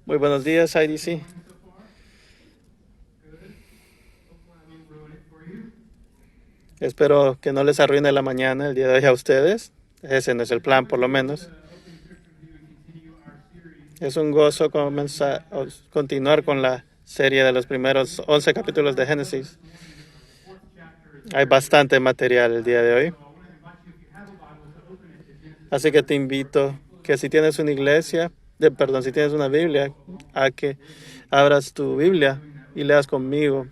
Muy buenos días, IDC. Espero que no les arruine la mañana el día de hoy a ustedes. Ese no es el plan, por lo menos. Es un gozo continuar con la serie de los primeros 11 capítulos de Génesis. Hay bastante material el día de hoy. Así que te invito que si tienes una si tienes una Biblia, a que abras tu Biblia y leas conmigo.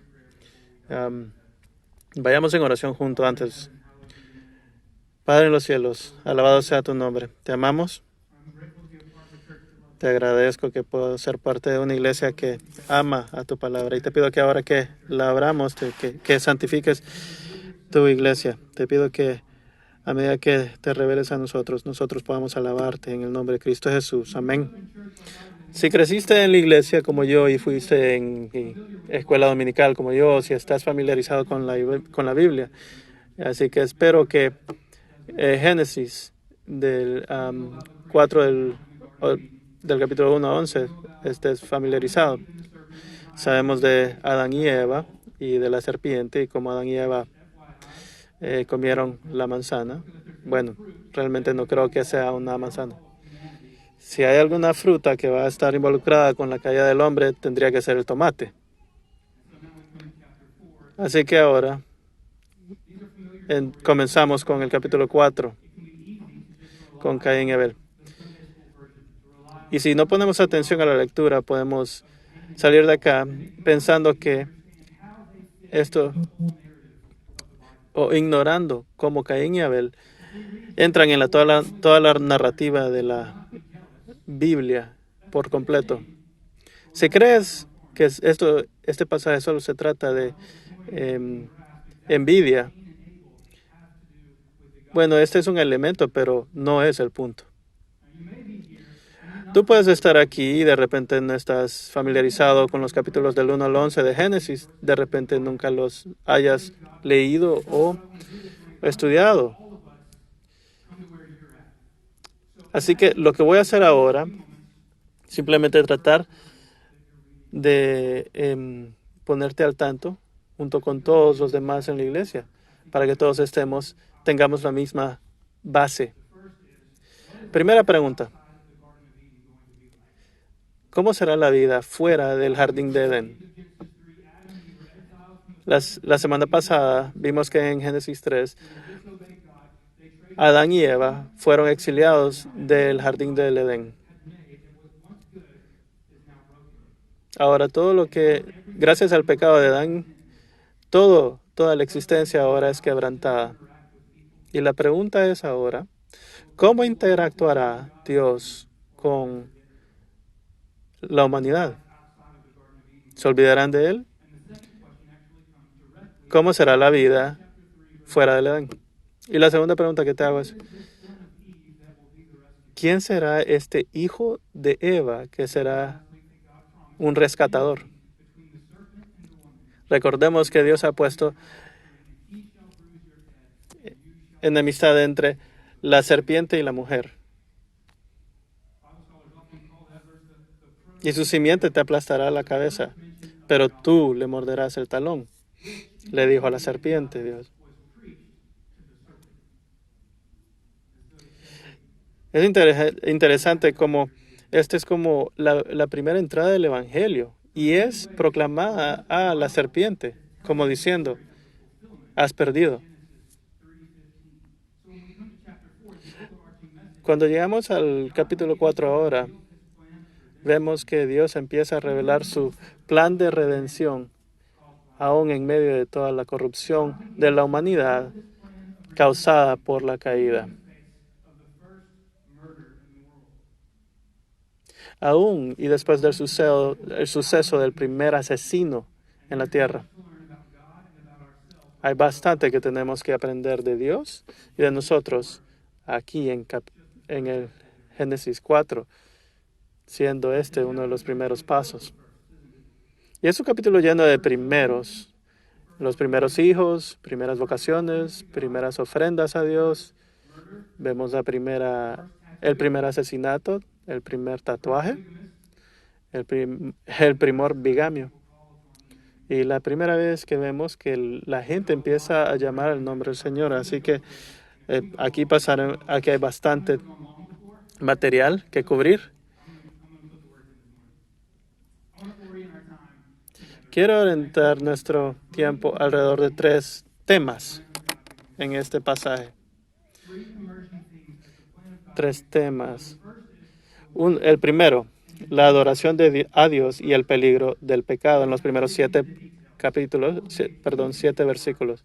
Vayamos en oración juntos antes. Padre en los cielos, alabado sea tu nombre. Te amamos. Te agradezco que puedo ser parte de una iglesia que ama a tu palabra. Y te pido que ahora que la abramos, que santifiques tu iglesia. Te pido que a medida que te reveles a nosotros podamos alabarte en el nombre de Cristo Jesús. Amén. Si creciste en la iglesia como yo y fuiste en escuela dominical como yo, si estás familiarizado con la Biblia, así que espero que Génesis del 4 del capítulo 1 a 11 estés familiarizado. Sabemos de Adán y Eva y de la serpiente y cómo Adán y Eva comieron la manzana. Bueno, realmente no creo que sea una manzana. Si hay alguna fruta que va a estar involucrada con la caída del hombre, tendría que ser el tomate. Así que ahora comenzamos con el capítulo 4, con Caín y Abel. Y si no ponemos atención a la lectura, podemos salir de acá pensando que esto, o ignorando cómo Caín y Abel entran en toda la narrativa de la Biblia por completo. Si crees que este pasaje solo se trata de envidia, bueno, este es un elemento, pero no es el punto. Tú puedes estar aquí y de repente no estás familiarizado con los capítulos del 1 al 11 de Génesis. De repente nunca los hayas leído o estudiado. Así que lo que voy a hacer ahora, simplemente tratar de ponerte al tanto junto con todos los demás en la iglesia, para que todos tengamos la misma base. Primera pregunta. ¿Cómo será la vida fuera del jardín de Edén? La semana pasada vimos que en Génesis 3, Adán y Eva fueron exiliados del jardín del Edén. Ahora gracias al pecado de Adán, toda la existencia ahora es quebrantada. Y la pregunta es ahora, ¿cómo interactuará Dios con la humanidad? ¿Se olvidarán de Él? ¿Cómo será la vida fuera del Edén? Y la segunda pregunta que te hago es, ¿quién será este hijo de Eva que será un rescatador? Recordemos que Dios ha puesto enemistad entre la serpiente y la mujer. Y su simiente te aplastará la cabeza, pero tú le morderás el talón, le dijo a la serpiente Dios. Es interesante como esta es como la primera entrada del Evangelio y es proclamada a la serpiente, como diciendo, has perdido. Cuando llegamos al capítulo 4 ahora, vemos que Dios empieza a revelar su plan de redención, aún en medio de toda la corrupción de la humanidad causada por la caída. Aún y después del suceso del primer asesino en la tierra. Hay bastante que tenemos que aprender de Dios y de nosotros aquí en el Génesis 4, siendo este uno de los primeros pasos. Y es un capítulo lleno de primeros, los primeros hijos, primeras vocaciones, primeras ofrendas a Dios. Vemos el primer asesinato, el primer tatuaje, el primor bigamio. Y la primera vez que vemos que la gente empieza a llamar el nombre del Señor. Así que aquí hay bastante material que cubrir. Quiero orientar nuestro tiempo alrededor de 3 temas en este pasaje. 3 temas. El primero, la adoración a Dios y el peligro del pecado en los primeros 7 versículos.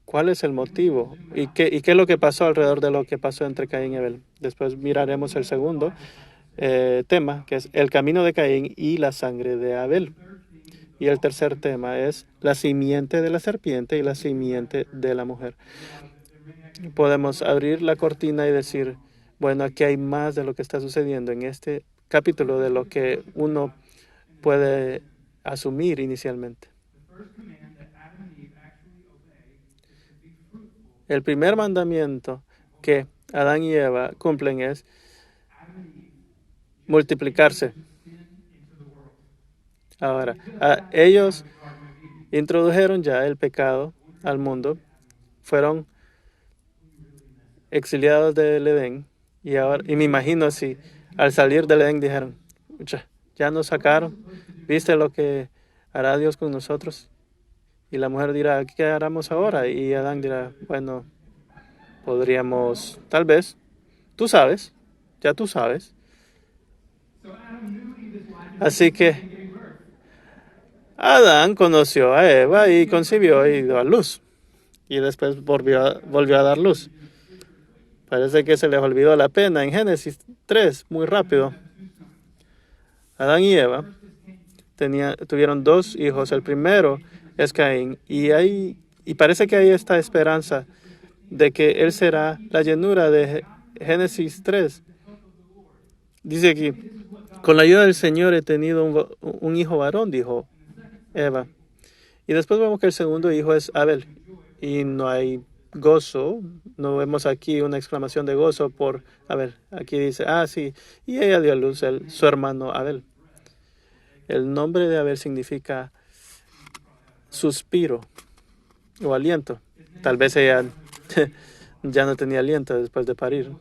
¿Cuál es el motivo? ¿Y qué es lo que pasó alrededor de lo que pasó entre Caín y Abel? Después miraremos el segundo tema, que es el camino de Caín y la sangre de Abel. Y el tercer tema es la simiente de la serpiente y la simiente de la mujer. Podemos abrir la cortina y decir, bueno, aquí hay más de lo que está sucediendo en este capítulo de lo que uno puede asumir inicialmente. El primer mandamiento que Adán y Eva cumplen es multiplicarse. Ahora, ellos introdujeron ya el pecado al mundo, fueron exiliados del Edén y me imagino si al salir del Edén dijeron, ya nos sacaron, ¿viste lo que hará Dios con nosotros? Y la mujer dirá, ¿qué haremos ahora? Y Adán dirá, bueno, podríamos, tal vez, tú sabes. Así que Adán conoció a Eva y concibió y dio a luz. Y después volvió a dar luz. Parece que se les olvidó la pena en Génesis 3, muy rápido. Adán y Eva tuvieron 2 hijos. El primero es Caín. Y parece que hay esta esperanza de que él será la llenura de Génesis 3. Dice aquí, con la ayuda del Señor he tenido un hijo varón, dijo Eva. Y después vemos que el segundo hijo es Abel. Y no hay gozo, no vemos aquí una exclamación de gozo por Abel. Aquí dice, sí, y ella dio a luz su hermano Abel. El nombre de Abel significa suspiro o aliento. Tal vez ella ya no tenía aliento después de parir.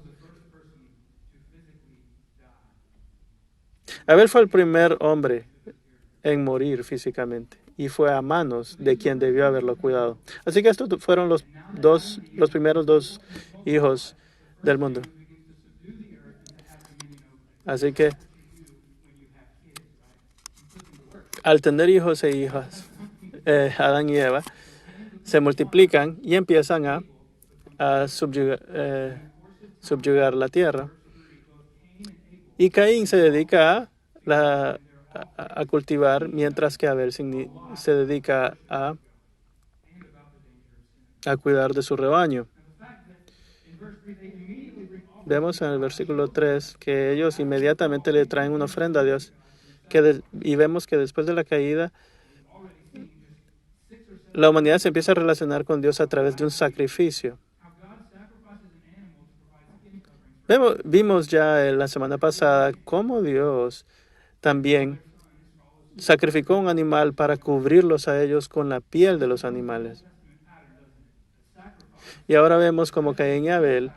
Abel fue el primer hombre en morir físicamente y fue a manos de quien debió haberlo cuidado. Así que estos fueron los primeros 2 hijos del mundo. Así que al tener hijos e hijas, Adán y Eva se multiplican y empiezan a subyugar la tierra. Y Caín se dedica a cultivar, mientras que Abel se dedica a cuidar de su rebaño. Vemos en el versículo 3 que ellos inmediatamente le traen una ofrenda a Dios. Y vemos que después de la caída, la humanidad se empieza a relacionar con Dios a través de un sacrificio. Vimos ya la semana pasada cómo Dios también sacrificó un animal para cubrirlos a ellos con la piel de los animales. Y ahora vemos como Caín y Abel,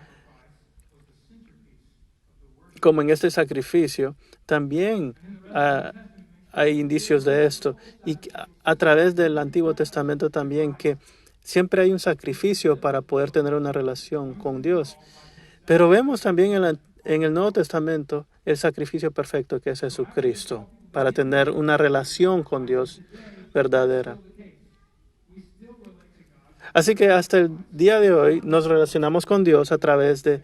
como en este sacrificio, también hay indicios de esto. Y a través del Antiguo Testamento también, que siempre hay un sacrificio para poder tener una relación con Dios. Pero vemos también en el Nuevo Testamento el sacrificio perfecto que es Jesucristo, para tener una relación con Dios verdadera. Así que hasta el día de hoy nos relacionamos con Dios a través de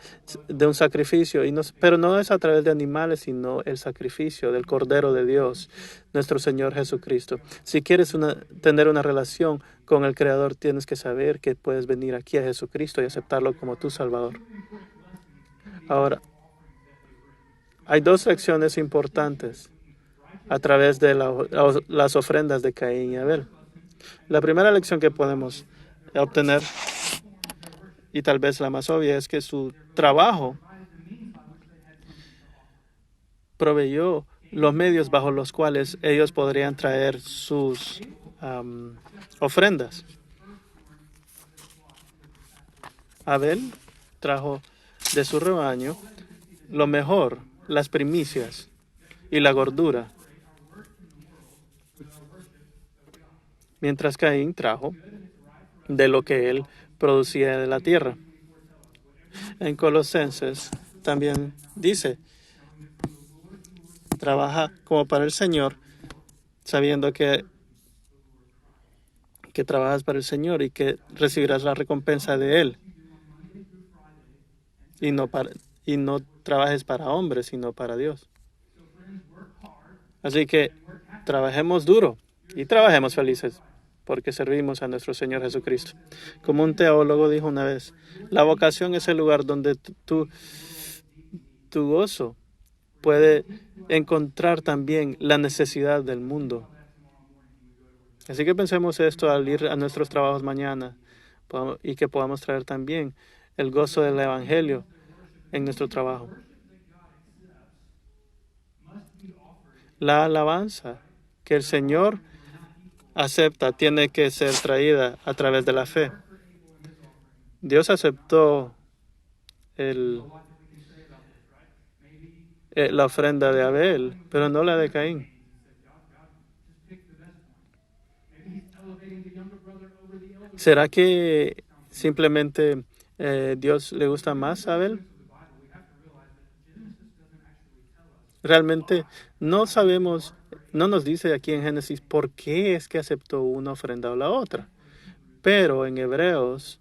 un sacrificio, pero no es a través de animales, sino el sacrificio del Cordero de Dios, nuestro Señor Jesucristo. Si quieres tener una relación con el Creador, tienes que saber que puedes venir aquí a Jesucristo y aceptarlo como tu Salvador. Ahora, hay 2 lecciones importantes a través de las ofrendas de Caín y Abel. La primera lección que podemos obtener, y tal vez la más obvia, es que su trabajo, proveyó los medios bajo los cuales ellos podrían traer sus ofrendas. Abel trajo de su rebaño lo mejor, las primicias y la gordura, mientras Caín trajo de lo que él producía de la tierra. En Colosenses también dice, trabaja como para el Señor, sabiendo que trabajas para el Señor y que recibirás la recompensa de Él. Y no trabajes para hombres, sino para Dios. Así que trabajemos duro y trabajemos felices, porque servimos a nuestro Señor Jesucristo. Como un teólogo dijo una vez, la vocación es el lugar donde tu gozo puede encontrar también la necesidad del mundo. Así que pensemos esto al ir a nuestros trabajos mañana y que podamos traer también el gozo del Evangelio en nuestro trabajo. La alabanza que el Señor acepta tiene que ser traída a través de la fe. Dios aceptó la ofrenda de Abel, pero no la de Caín. ¿Será que simplemente Dios le gusta más a Abel? Realmente no sabemos, no nos dice aquí en Génesis por qué es que aceptó una ofrenda o la otra. Pero en Hebreos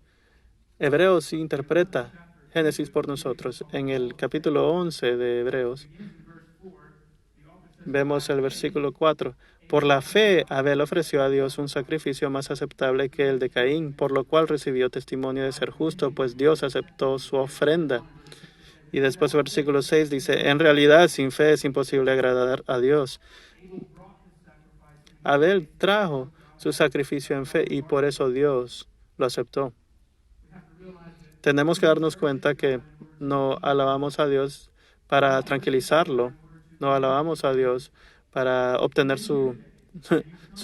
sí interpreta Génesis por nosotros. En el capítulo 11 de Hebreos vemos el versículo 4. Por la fe, Abel ofreció a Dios un sacrificio más aceptable que el de Caín, por lo cual recibió testimonio de ser justo, pues Dios aceptó su ofrenda. Y después el versículo 6 dice, en realidad sin fe es imposible agradar a Dios. Abel trajo su sacrificio en fe y por eso Dios lo aceptó. Tenemos que darnos cuenta que no alabamos a Dios para tranquilizarlo, no alabamos a Dios para obtener su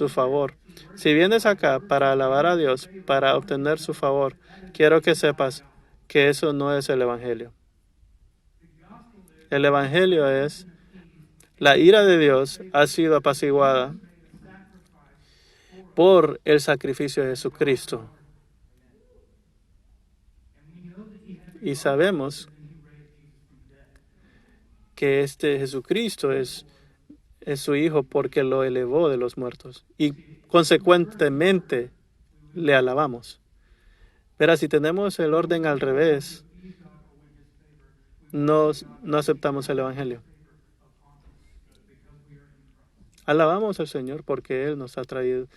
favor. Si vienes acá para alabar a Dios, para obtener su favor, quiero que sepas que eso no es el Evangelio. El Evangelio es la ira de Dios ha sido apaciguada por el sacrificio de Jesucristo. Y sabemos que este Jesucristo es su Hijo porque lo elevó de los muertos. Y consecuentemente le alabamos. Pero si tenemos el orden al revés, no aceptamos el Evangelio. Alabamos al Señor porque Él nos ha traído,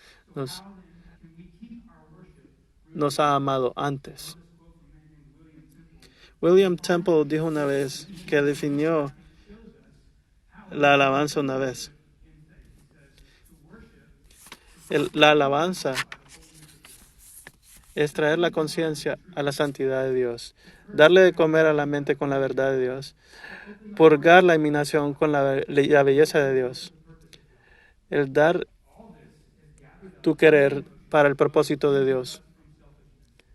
nos ha amado antes. William Temple dijo una vez que definió la alabanza una vez. La alabanza es traer la conciencia a la santidad de Dios, darle de comer a la mente con la verdad de Dios, purgar la imaginación con la belleza de Dios, el dar tu querer para el propósito de Dios.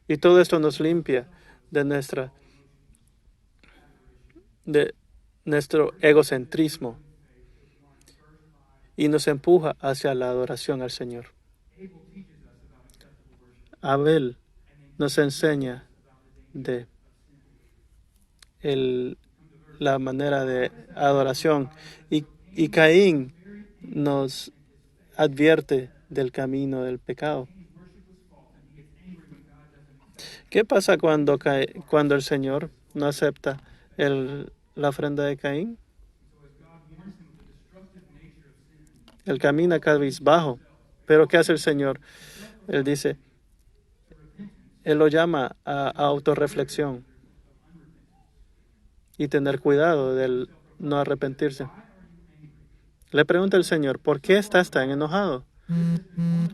Y todo esto nos limpia de nuestro egocentrismo y nos empuja hacia la adoración al Señor. Abel nos enseña de la manera de adoración y Caín nos advierte del camino del pecado. ¿Qué pasa cuando el Señor no acepta la ofrenda de Caín? Él camina cabizbajo. Pero ¿qué hace el Señor? Él dice, Él lo llama a autorreflexión y tener cuidado del no arrepentirse. Le pregunta el Señor, ¿por qué estás tan enojado?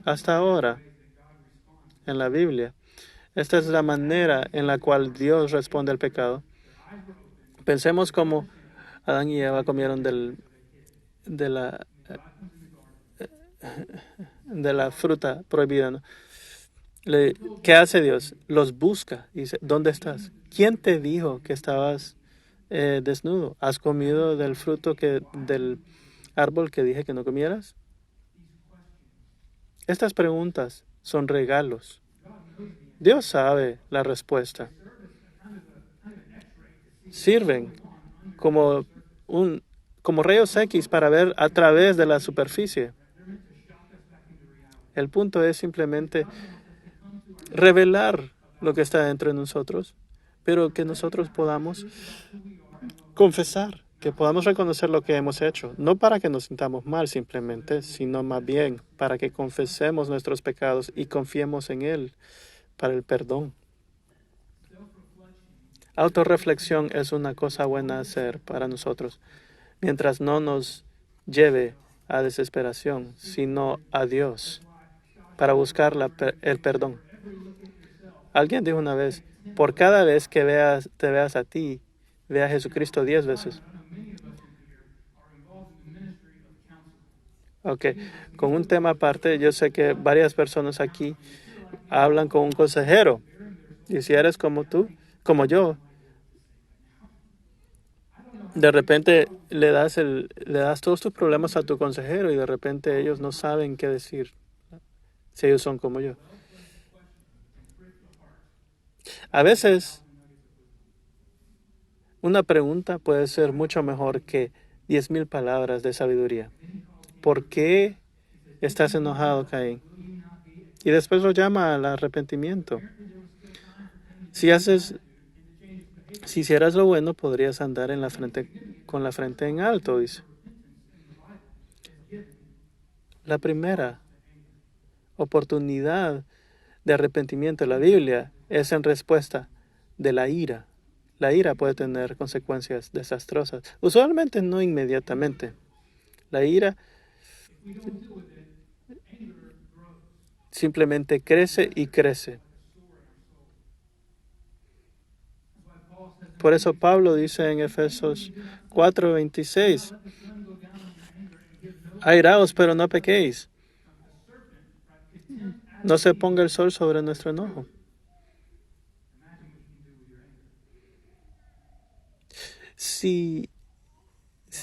Hasta ahora, en la Biblia, esta es la manera en la cual Dios responde al pecado. Pensemos como Adán y Eva comieron de la, de la fruta prohibida, ¿no? ¿Qué hace Dios? Los busca y dice, ¿dónde estás? ¿Quién te dijo que estabas desnudo? ¿Has comido del fruto del árbol que dije que no comieras? Estas preguntas son regalos. Dios sabe la respuesta. Sirven como como rayos X para ver a través de la superficie. El punto es simplemente revelar lo que está dentro de nosotros, pero que nosotros podamos confesar, que podamos reconocer lo que hemos hecho, no para que nos sintamos mal simplemente, sino más bien para que confesemos nuestros pecados y confiemos en Él para el perdón. Autorreflexión es una cosa buena hacer para nosotros, mientras no nos lleve a desesperación, sino a Dios, para buscar el perdón. Alguien dijo una vez, por cada vez que te veas a ti, ve a Jesucristo 10 veces. Ok, con un tema aparte, yo sé que varias personas aquí hablan con un consejero. Y si eres como tú, como yo, de repente le das todos tus problemas a tu consejero y de repente ellos no saben qué decir si ellos son como yo. A veces una pregunta puede ser mucho mejor que 10,000 palabras de sabiduría. ¿Por qué estás enojado, Caín? Y después lo llama al arrepentimiento. Si hicieras lo bueno, podrías andar con la frente en alto, dice. La primera oportunidad de arrepentimiento en la Biblia es en respuesta de la ira. La ira puede tener consecuencias desastrosas, usualmente no inmediatamente. La ira simplemente crece y crece. Por eso Pablo dice en Efesios 4:26, airaos, pero no pequéis. No se ponga el sol sobre nuestro enojo. Si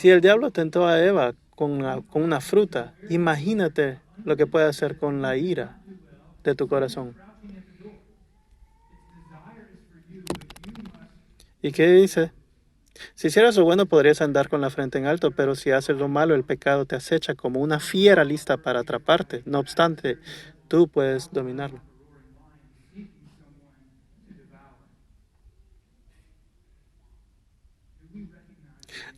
el diablo tentó a Eva con una fruta, imagínate lo que puede hacer con la ira de tu corazón. ¿Y qué dice? Si hicieras lo bueno podrías andar con la frente en alto, pero si haces lo malo, el pecado te acecha como una fiera lista para atraparte. No obstante, tú puedes dominarlo.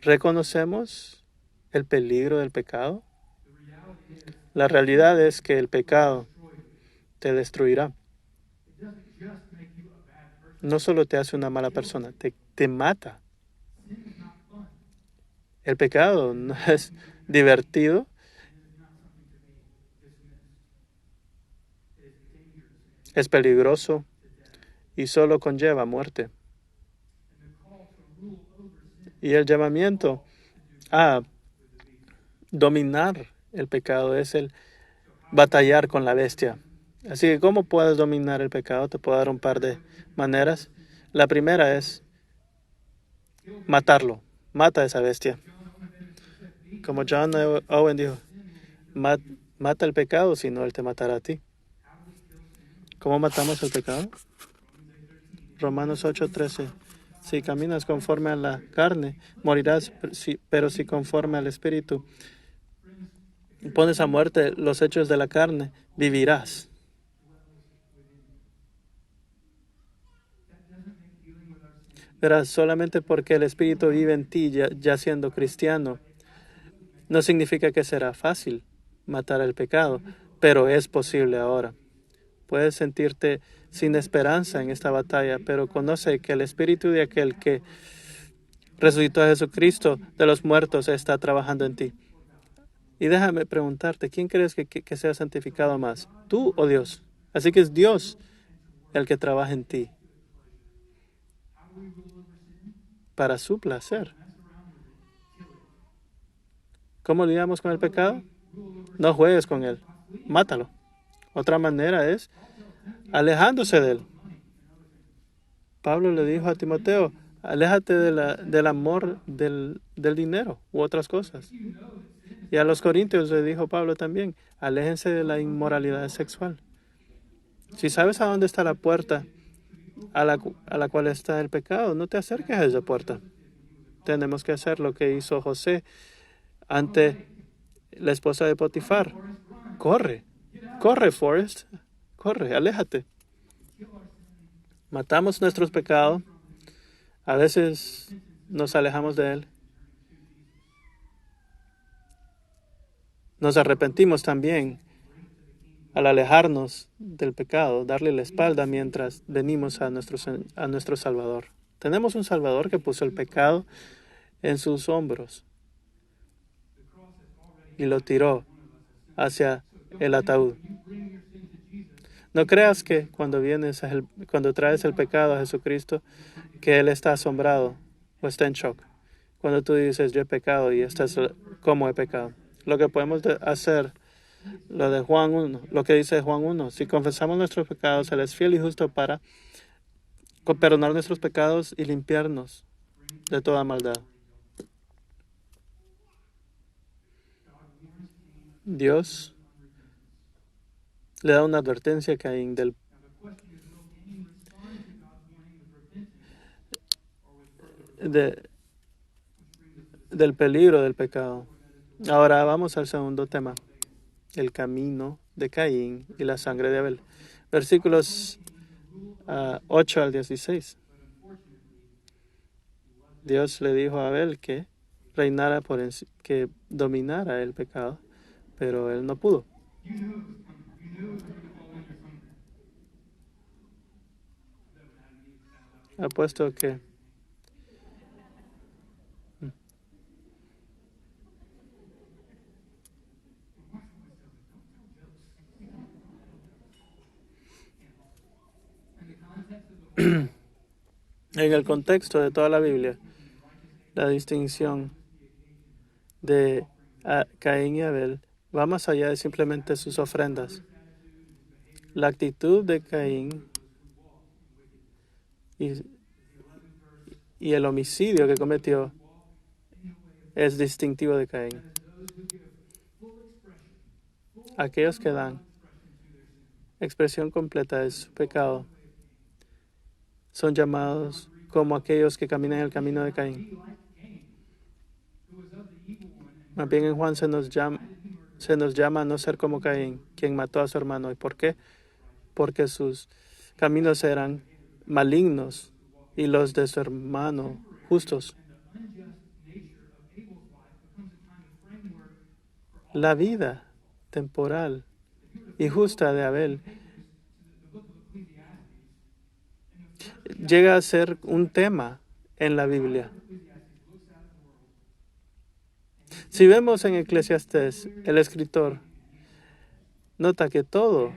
¿Reconocemos el peligro del pecado? La realidad es que el pecado te destruirá. No solo te hace una mala persona, te mata. El pecado no es divertido. Es peligroso y solo conlleva muerte. Y el llamamiento a dominar el pecado es el batallar con la bestia. Así que, ¿cómo puedes dominar el pecado? Te puedo dar un par de maneras. La primera es matarlo. Mata a esa bestia. Como John Owen dijo, mata el pecado, si no, él te matará a ti. ¿Cómo matamos el pecado? Romanos 8:13. Si caminas conforme a la carne, morirás, pero si conforme al Espíritu pones a muerte los hechos de la carne, vivirás. Verás, solamente porque el Espíritu vive en ti, ya siendo cristiano, no significa que será fácil matar el pecado, pero es posible ahora. Puedes sentirte sin esperanza en esta batalla, pero conoce que el Espíritu de aquel que resucitó a Jesucristo de los muertos está trabajando en ti. Y déjame preguntarte, ¿quién crees que sea santificado más, tú o Dios? Así que es Dios el que trabaja en ti para su placer. ¿Cómo lidiamos con el pecado? No juegues con él. Mátalo. Otra manera es alejándose de él. Pablo le dijo a Timoteo, aléjate del amor del dinero u otras cosas. Y a los corintios le dijo Pablo también, aléjense de la inmoralidad sexual. Si sabes a dónde está la puerta a la cual está el pecado, no te acerques a esa puerta. Tenemos que hacer lo que hizo José ante la esposa de Potifar. Corre, corre, Forrest, corre, aléjate. Matamos nuestros pecados. A veces nos alejamos de él. Nos arrepentimos también al alejarnos del pecado, darle la espalda mientras venimos a nuestro Salvador. Tenemos un Salvador que puso el pecado en sus hombros y lo tiró hacia el ataúd. No creas que cuando traes el pecado a Jesucristo, que Él está asombrado o está en shock. Cuando tú dices, yo he pecado y estás como he pecado. Lo que podemos hacer, lo de Juan 1, lo que dice Juan 1, si confesamos nuestros pecados, Él es fiel y justo para perdonar nuestros pecados y limpiarnos de toda maldad. Dios le da una advertencia a Caín del peligro del pecado. Ahora vamos al segundo tema, el camino de Caín y la sangre de Abel. Versículos 8 al 16. Dios le dijo a Abel que que dominara el pecado, pero él no pudo. Apuesto que en el contexto de toda la Biblia, la distinción de Caín y Abel va más allá de simplemente sus ofrendas. La actitud de Caín y el homicidio que cometió es distintivo de Caín. Aquellos que dan expresión completa de su pecado son llamados como aquellos que caminan el camino de Caín. Más bien en Juan se nos llama a no ser como Caín, quien mató a su hermano. ¿Y por qué? Porque sus caminos eran malignos y los de su hermano justos. La vida temporal y justa de Abel llega a ser un tema en la Biblia. Si vemos en Eclesiastés, el escritor nota que todo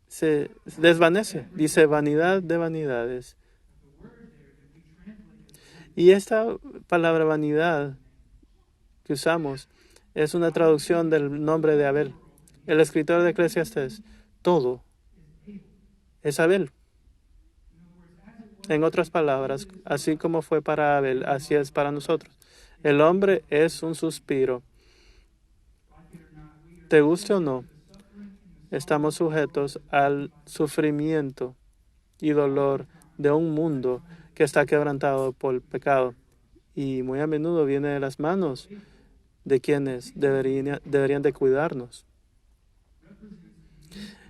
se desvanece, dice vanidad de vanidades. Y esta palabra vanidad que usamos es una traducción del nombre de Abel. El escritor de Eclesiastés, todo es Abel. En otras palabras, así como fue para Abel, así es para nosotros. El hombre es un suspiro. Te guste o no, estamos sujetos al sufrimiento y dolor de un mundo que está quebrantado por el pecado y muy a menudo viene de las manos de quienes deberían de cuidarnos.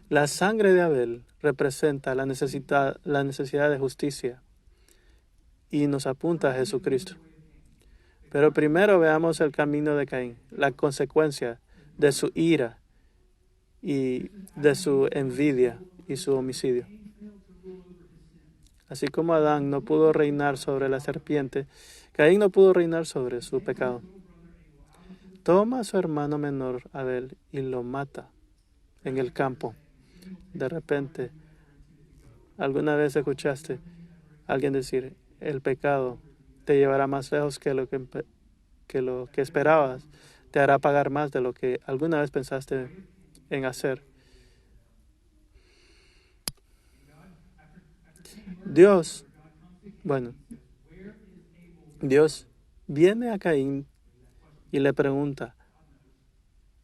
La sangre de Abel representa la necesidad de justicia y nos apunta a Jesucristo. Pero primero veamos el camino de Caín, la consecuencia de su ira y de su envidia y su homicidio. Así como Adán no pudo reinar sobre la serpiente, Caín no pudo reinar sobre su pecado. Toma a su hermano menor, Abel, y lo mata en el campo. De repente, ¿alguna vez escuchaste a alguien decir, el pecado te llevará más lejos que lo que que lo que esperabas te hará pagar más de lo que alguna vez pensaste en hacer. Dios, bueno, Dios viene a Caín y le pregunta,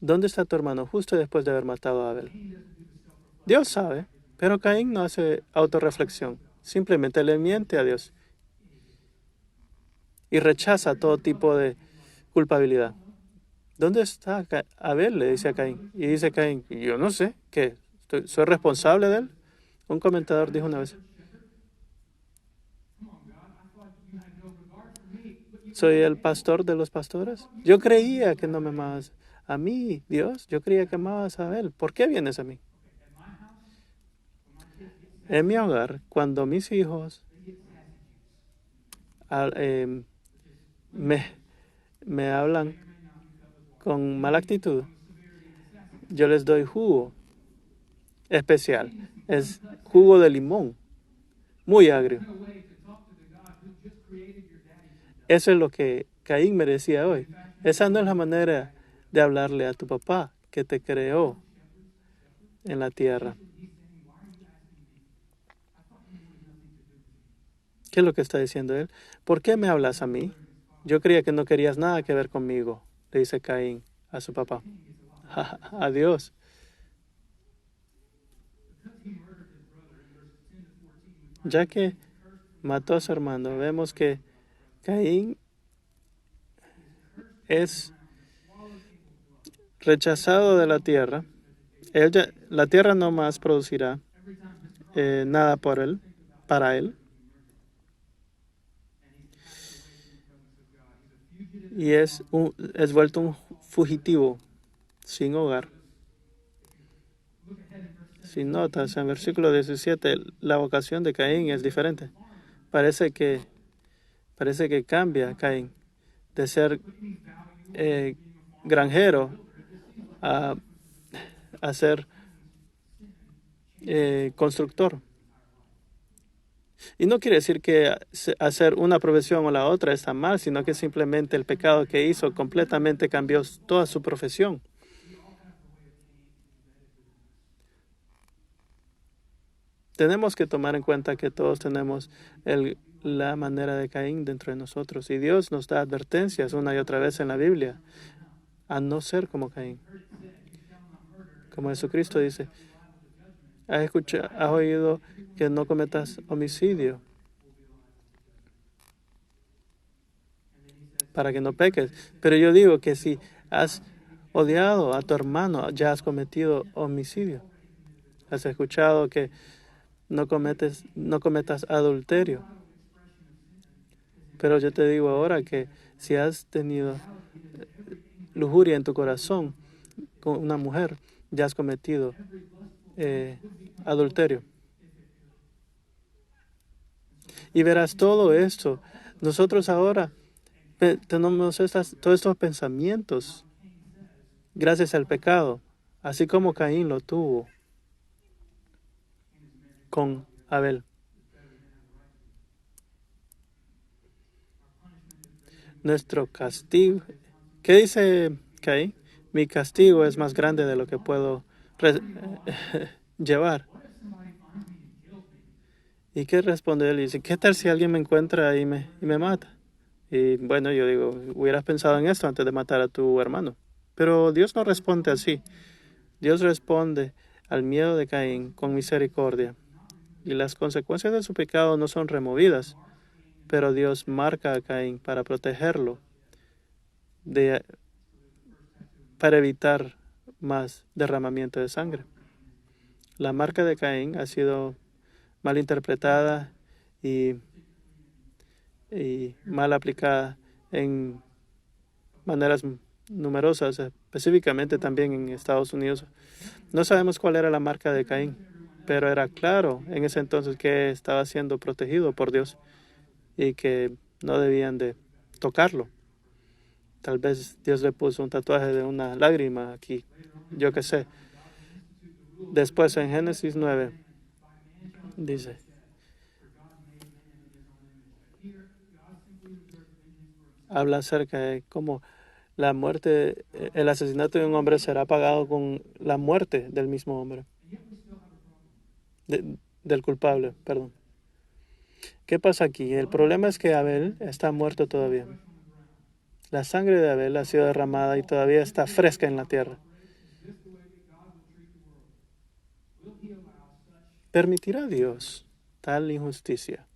¿dónde está tu hermano? Justo después de haber matado a Abel. Dios sabe, pero Caín no hace autorreflexión. Simplemente le miente a Dios y rechaza todo tipo de culpabilidad. ¿Dónde está Abel? Le dice a Caín. Y dice Caín, yo no sé, ¿qué? ¿Soy responsable de él? Un comentador dijo una vez, ¿soy el pastor de los pastores? Yo creía que no me amabas a mí, Dios. Yo creía que amabas a Abel. ¿Por qué vienes a mí? En mi hogar, cuando mis hijos ah, me, me hablan con mala actitud, yo les doy jugo especial. Es jugo de limón, muy agrio. Eso es lo que Caín me decía hoy. Esa no es la manera de hablarle a tu papá que te creó en la tierra. ¿Qué es lo que está diciendo él? ¿Por qué me hablas a mí? Yo creía que no querías nada que ver conmigo, le dice Caín a su papá. Adiós. Ya que mató a su hermano, vemos que Caín es rechazado de la tierra. La tierra no más producirá nada por él, para él. Y es vuelto un fugitivo sin hogar. Si notas, en versículo 17, la vocación de Caín es diferente. Parece que cambia Caín de ser granjero a ser constructor. Y no quiere decir que hacer una profesión o la otra está mal, sino que simplemente el pecado que hizo completamente cambió toda su profesión. Tenemos que tomar en cuenta que todos tenemos la manera de Caín dentro de nosotros. Y Dios nos da advertencias una y otra vez en la Biblia a no ser como Caín. Como Jesucristo dice, has oído que no cometas homicidio para que no peques. Pero yo digo que si has odiado a tu hermano, ya has cometido homicidio. Has escuchado que no cometas adulterio. Pero yo te digo ahora que si has tenido lujuria en tu corazón con una mujer, ya has cometido adulterio. Y verás todo esto. Nosotros ahora tenemos todos estos pensamientos gracias al pecado, así como Caín lo tuvo con Abel. Nuestro castigo. ¿Qué dice Caín? Mi castigo es más grande de lo que puedo llevar. ¿Y qué responde él? Dice, ¿qué tal si alguien me encuentra y me mata? Y bueno, yo digo, hubieras pensado en esto antes de matar a tu hermano. Pero Dios no responde así. Dios responde al miedo de Caín con misericordia. Y las consecuencias de su pecado no son removidas, pero Dios marca a Caín para protegerlo, para evitar más derramamiento de sangre. La marca de Caín ha sido mal interpretada y mal aplicada en maneras numerosas, específicamente también en Estados Unidos. No sabemos cuál era la marca de Caín, pero era claro en ese entonces que estaba siendo protegido por Dios y que no debían de tocarlo. Tal vez Dios le puso un tatuaje de una lágrima aquí, yo qué sé. Después en Génesis 9 dice, habla acerca de cómo la muerte, el asesinato de un hombre será pagado con la muerte del mismo hombre, del culpable, perdón. ¿Qué pasa aquí? El problema es que Abel está muerto todavía. La sangre de Abel ha sido derramada y todavía está fresca en la tierra. ¿Permitirá Dios tal injusticia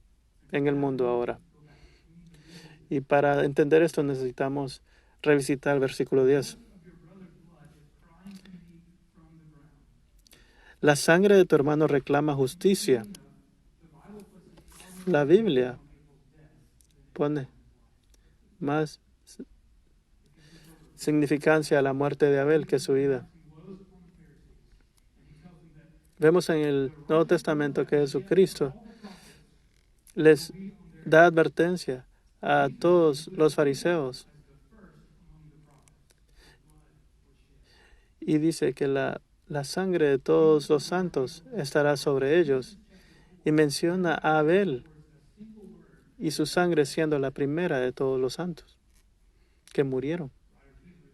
en el mundo ahora? Y para entender esto necesitamos revisitar el versículo 10. La sangre de tu hermano reclama justicia. La Biblia pone más significancia a la muerte de Abel que su vida. Vemos en el Nuevo Testamento que Jesucristo les da advertencia a todos los fariseos y dice que la sangre de todos los santos estará sobre ellos y menciona a Abel y su sangre siendo la primera de todos los santos que murieron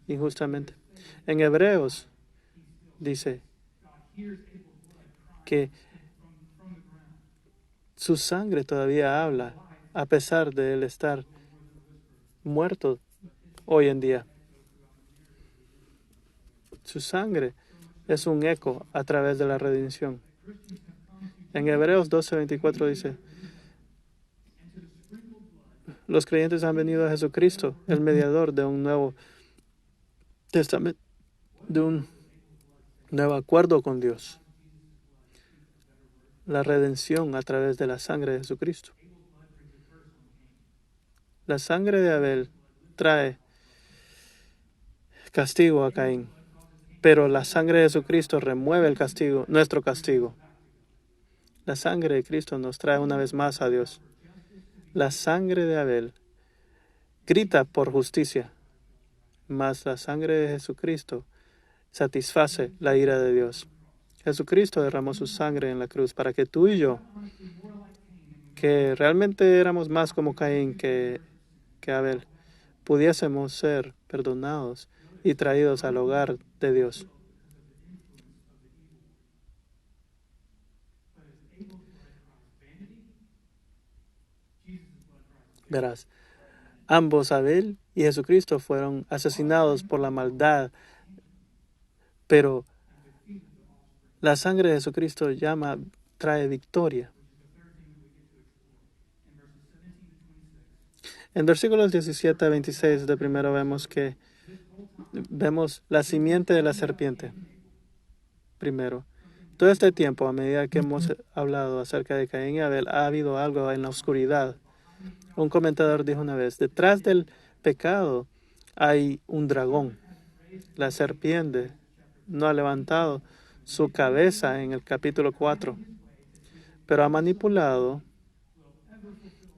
injustamente. En Hebreos dice que su sangre todavía habla a pesar de él estar muerto hoy en día. Su sangre es un eco a través de la redención. En Hebreos 12:24 dice, los creyentes han venido a Jesucristo, el mediador de un nuevo testamento, de un nuevo acuerdo con Dios. La redención a través de la sangre de Jesucristo. La sangre de Abel trae castigo a Caín, pero la sangre de Jesucristo remueve el castigo, nuestro castigo. La sangre de Cristo nos trae una vez más a Dios. La sangre de Abel grita por justicia, mas la sangre de Jesucristo satisface la ira de Dios. Jesucristo derramó su sangre en la cruz para que tú y yo, que realmente éramos más como Caín que Abel, pudiésemos ser perdonados y traídos al hogar de Dios. Verás, ambos, Abel y Jesucristo, fueron asesinados por la maldad, pero la sangre de Jesucristo trae victoria. En versículos 17 a 26 de primero vemos la simiente de la serpiente. Primero, todo este tiempo, a medida que hemos hablado acerca de Caín y Abel, ha habido algo en la oscuridad. Un comentador dijo una vez, detrás del pecado hay un dragón. La serpiente no ha levantado su cabeza en el capítulo 4, pero ha manipulado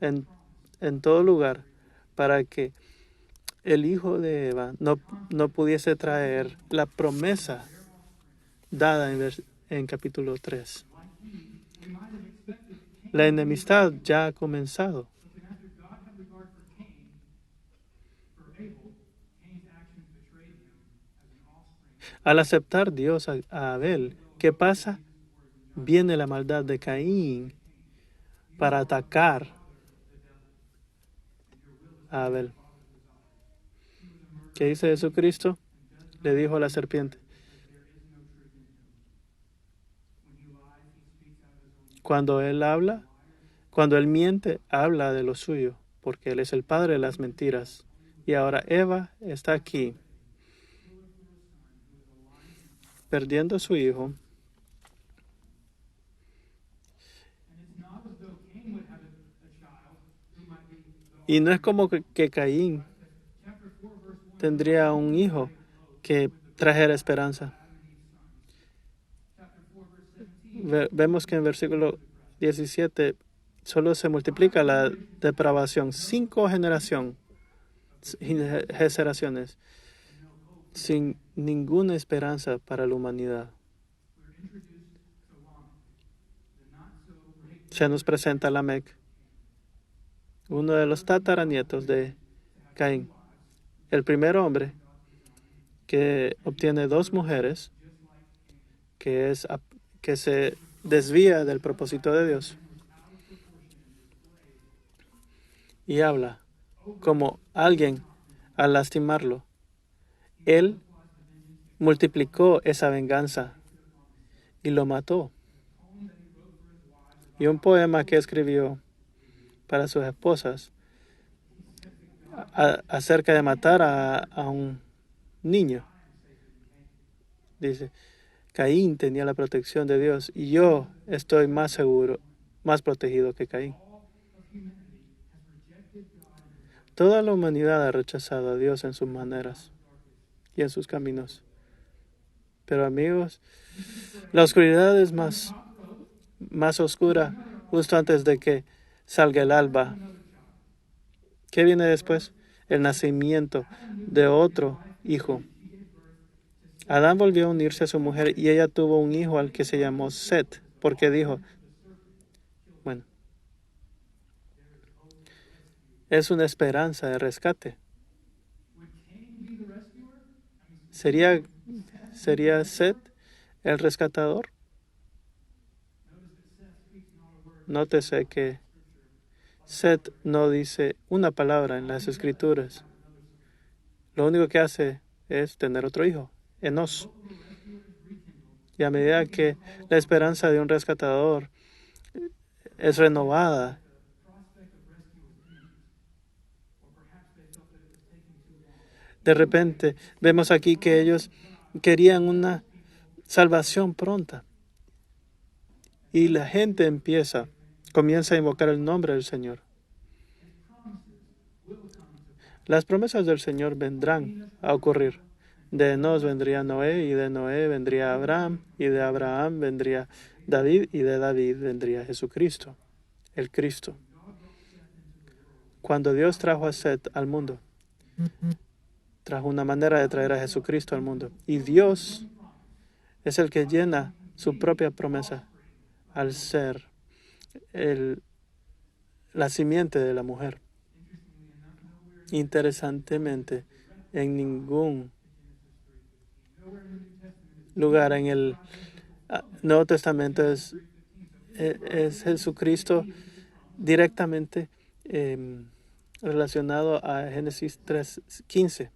en todo lugar para que el hijo de Eva no pudiese traer la promesa dada en capítulo 3. La enemistad ya ha comenzado. Al aceptar Dios a Abel, ¿qué pasa? Viene la maldad de Caín para atacar a Abel. ¿Qué dice Jesucristo? Le dijo a la serpiente, cuando él miente, habla de lo suyo, porque él es el padre de las mentiras. Y ahora Eva está aquí, perdiendo a su hijo. Y no es como que Caín tendría un hijo que trajera esperanza. Vemos que en versículo 17 solo se multiplica la depravación. 5 generaciones sin ninguna esperanza para la humanidad. Se nos presenta Lamec, uno de los tataranietos de Caín, el primer hombre que obtiene 2 mujeres, que se desvía del propósito de Dios y habla como alguien al lastimarlo. Él multiplicó esa venganza y lo mató. Y un poema que escribió para sus esposas acerca de matar a un niño. Dice, Caín tenía la protección de Dios y yo estoy más seguro, más protegido que Caín. Toda la humanidad ha rechazado a Dios en sus maneras y en sus caminos. Pero amigos, la oscuridad es más oscura justo antes de que salga el alba. ¿Qué viene después? El nacimiento de otro hijo. Adán volvió a unirse a su mujer y ella tuvo un hijo al que se llamó Set, porque dijo, bueno, es una esperanza de rescate. ¿Sería Set el rescatador? Nótese que Set no dice una palabra en las Escrituras. Lo único que hace es tener otro hijo, Enos. Y a medida que la esperanza de un rescatador es renovada, de repente vemos aquí que ellos querían una salvación pronta. Y la gente comienza a invocar el nombre del Señor. Las promesas del Señor vendrán a ocurrir. De Enos vendría Noé, y de Noé vendría Abraham, y de Abraham vendría David, y de David vendría Jesucristo, el Cristo. Cuando Dios trajo a Set al mundo, trajo una manera de traer a Jesucristo al mundo. Y Dios es el que llena su propia promesa al ser la simiente de la mujer. Interesantemente, en ningún lugar en el Nuevo Testamento es Jesucristo directamente relacionado a Génesis 3:15.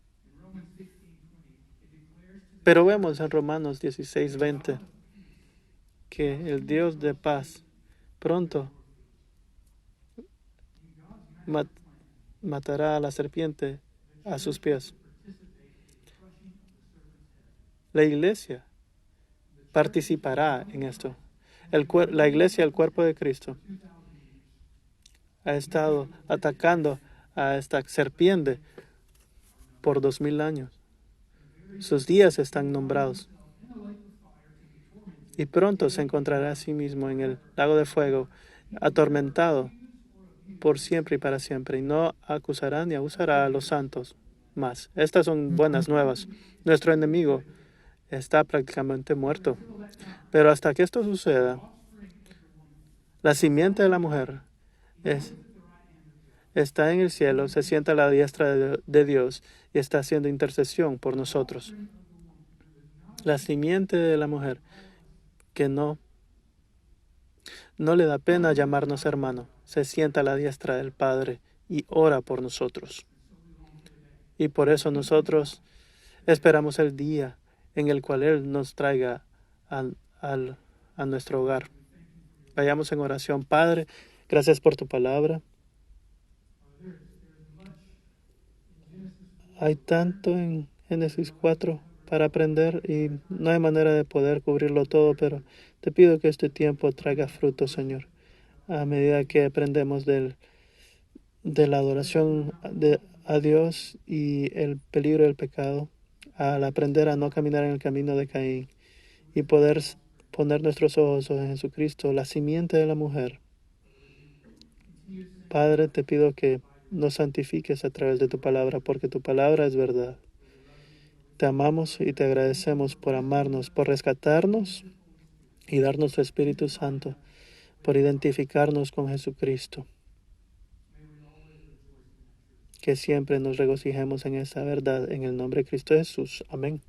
Pero vemos en Romanos 16:20 que el Dios de paz pronto matará a la serpiente a sus pies. La iglesia participará en esto. La iglesia, el cuerpo de Cristo, ha estado atacando a esta serpiente por 2000 años. Sus días están nombrados. Y pronto se encontrará a sí mismo en el lago de fuego, atormentado por siempre y para siempre, y no acusará ni abusará a los santos más. Estas son buenas nuevas. Nuestro enemigo está prácticamente muerto. Pero hasta que esto suceda, la simiente de la mujer está en el cielo, se sienta a la diestra de Dios y está haciendo intercesión por nosotros. La simiente de la mujer que no le da pena llamarnos hermano, se sienta a la diestra del Padre y ora por nosotros. Y por eso nosotros esperamos el día en el cual Él nos traiga a nuestro hogar. Vayamos en oración. Padre, gracias por tu palabra. Hay tanto en Génesis 4 para aprender y no hay manera de poder cubrirlo todo, pero te pido que este tiempo traiga fruto, Señor, a medida que aprendemos de la adoración a Dios y el peligro del pecado, al aprender a no caminar en el camino de Caín y poder poner nuestros ojos en Jesucristo, la simiente de la mujer. Padre, te pido que nos santifiques a través de tu palabra, porque tu palabra es verdad. Te amamos y te agradecemos por amarnos, por rescatarnos y darnos tu Espíritu Santo, por identificarnos con Jesucristo. que siempre nos regocijemos en esta verdad. En el nombre de Cristo Jesús. Amén.